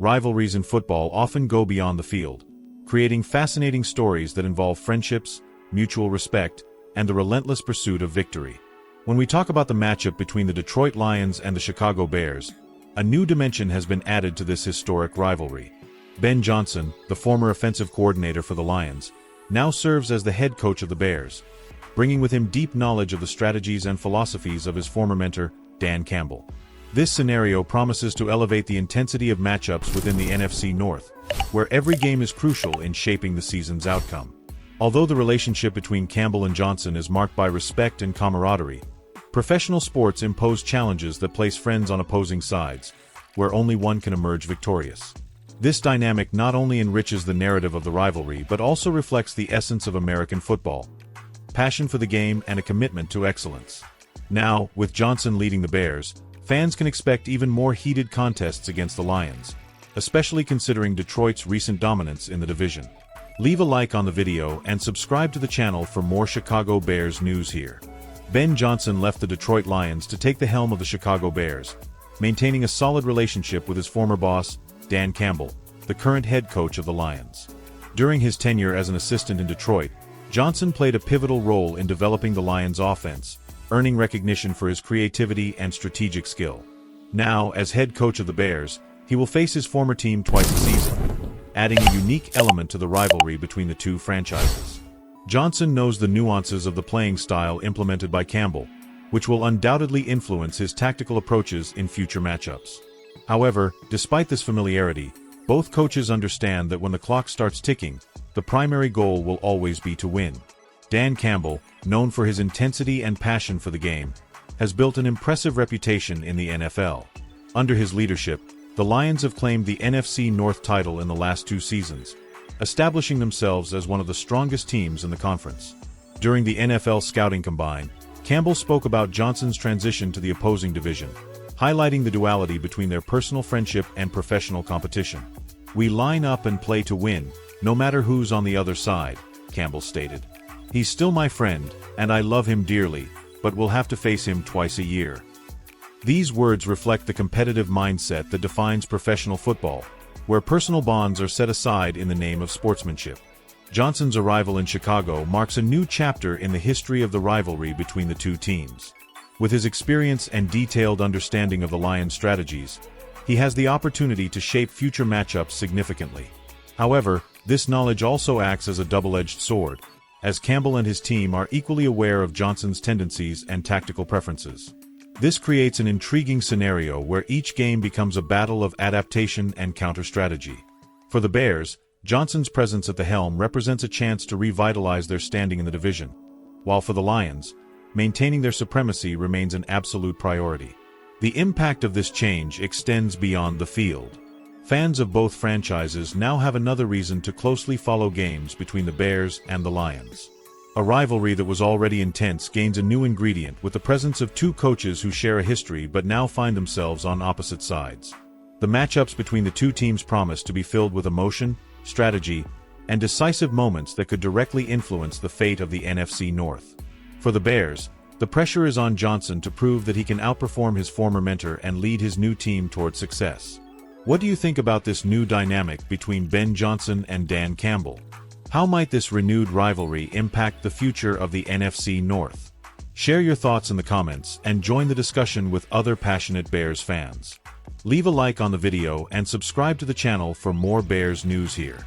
rivalries in football often go beyond the field, creating fascinating stories that involve friendships, mutual respect, and the relentless pursuit of victory. When we talk about the matchup between the Detroit Lions and the Chicago Bears, a new dimension has been added to this historic rivalry. Ben Johnson, the former offensive coordinator for the Lions, now serves as the head coach of the Bears, bringing with him deep knowledge of the strategies and philosophies of his former mentor, Dan Campbell. This scenario promises to elevate the intensity of matchups within the NFC North, where every game is crucial in shaping the season's outcome. Although the relationship between Campbell and Johnson is marked by respect and camaraderie, professional sports impose challenges that place friends on opposing sides, where only one can emerge victorious. This dynamic not only enriches the narrative of the rivalry but also reflects the essence of American football: passion for the game and a commitment to excellence. Now, with Johnson leading the Bears, fans can expect even more heated contests against the Lions, especially considering Detroit's recent dominance in the division. Leave a like on the video and subscribe to the channel for more Chicago Bears news here. Ben Johnson left the Detroit Lions to take the helm of the Chicago Bears, maintaining a solid relationship with his former boss, Dan Campbell, the current head coach of the Lions. During his tenure as an assistant in Detroit, Johnson played a pivotal role in developing the Lions' offense, earning recognition for his creativity and strategic skill. Now, as head coach of the Bears, he will face his former team twice a season, adding a unique element to the rivalry between the two franchises. Johnson knows the nuances of the playing style implemented by Campbell, which will undoubtedly influence his tactical approaches in future matchups. However, despite this familiarity, both coaches understand that when the clock starts ticking, the primary goal will always be to win. Dan Campbell, known for his intensity and passion for the game, has built an impressive reputation in the NFL. Under his leadership, the Lions have claimed the NFC North title in the last 2 seasons, establishing themselves as one of the strongest teams in the conference. During the NFL Scouting Combine, Campbell spoke about Johnson's transition to the opposing division, highlighting the duality between their personal friendship and professional competition. "We line up and play to win, no matter who's on the other side," Campbell stated. "He's still my friend, and I love him dearly, but we'll have to face him twice a year." These words reflect the competitive mindset that defines professional football, where personal bonds are set aside in the name of sportsmanship. Johnson's arrival in Chicago marks a new chapter in the history of the rivalry between the two teams. With his experience and detailed understanding of the Lions' strategies, he has the opportunity to shape future matchups significantly. However, this knowledge also acts as a double-edged sword, as Campbell and his team are equally aware of Johnson's tendencies and tactical preferences. This creates an intriguing scenario where each game becomes a battle of adaptation and counter-strategy. For the Bears, Johnson's presence at the helm represents a chance to revitalize their standing in the division, while for the Lions, maintaining their supremacy remains an absolute priority. The impact of this change extends beyond the field. Fans of both franchises now have another reason to closely follow games between the Bears and the Lions. A rivalry that was already intense gains a new ingredient with the presence of two coaches who share a history but now find themselves on opposite sides. The matchups between the two teams promise to be filled with emotion, strategy, and decisive moments that could directly influence the fate of the NFC North. For the Bears, the pressure is on Johnson to prove that he can outperform his former mentor and lead his new team toward success. What do you think about this new dynamic between Ben Johnson and Dan Campbell? How might this renewed rivalry impact the future of the NFC North? Share your thoughts in the comments and join the discussion with other passionate Bears fans. Leave a like on the video and subscribe to the channel for more Bears news here.